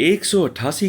188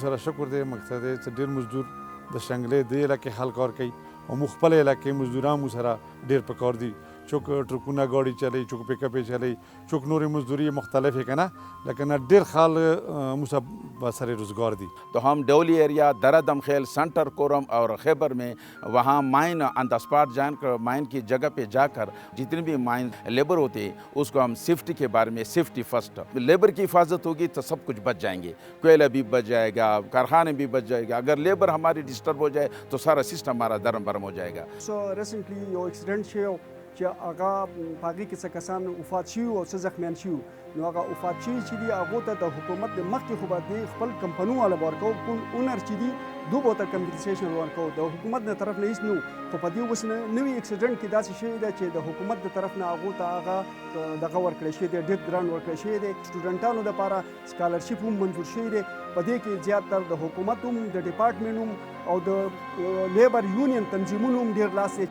سره شکر دی مقصد دی چې ډېر مزدور د شنګلې د علاقې خلک کار کوي او مو خپل علاقې مزدوران مو سره ډېر په کار دي چوک ټرکونه ګاډي چلی چوک پیک اپ چلی چوک نورې مزدوری مختلف ہے کنه لیکن ډېر خال مو سره سره روزگار دی. تو ہم ڈولی ایریا درادم خیل سنٹر کورم اور خیبر میں وہاں مائن آن دا اسپاٹ جان کر مائن کی جگہ پہ جا کر جتنے بھی مائن لیبر ہوتے ہیں اس کو ہم سیفٹی کے بارے میں سیفٹی فرسٹ، لیبر کی حفاظت ہوگی تو سب کچھ بچ جائیں گے، کوئلہ بھی بچ جائے گا، کارخانے بھی بچ جائے گا. اگر لیبر ہماری ڈسٹرب ہو جائے تو سارا سسٹم ہمارا درم برم ہو جائے گا. سو ریسنٹلی یو ایکسیډنټ شو چې هغه پاګي کې څه کسان وفات شي او څه زخمیان شي، نو هغه وفات شي چې دی هغه ته د حکومت د مخکې خو باندې خپل کمپنیو والا ورکو کوم اونر چې دی دو بوته کمپنسیشن ورکو د حکومت نه طرف نه هیڅ نو خو په دې وسنه نوې ایکسیډنټ کې داسې شي دی چې د حکومت د طرف نه هغه ته هغه دغه ورکړی شي دی ډېر ګران ورکړی شي دی. سټوډنټانو لپاره سکالرشپ هم منظور شوی دی. په دې کې زیاتره د حکومت هم د ډپارټمنټ هم او د لیبر یونین تنظیمونو هم ډېر لاس دی.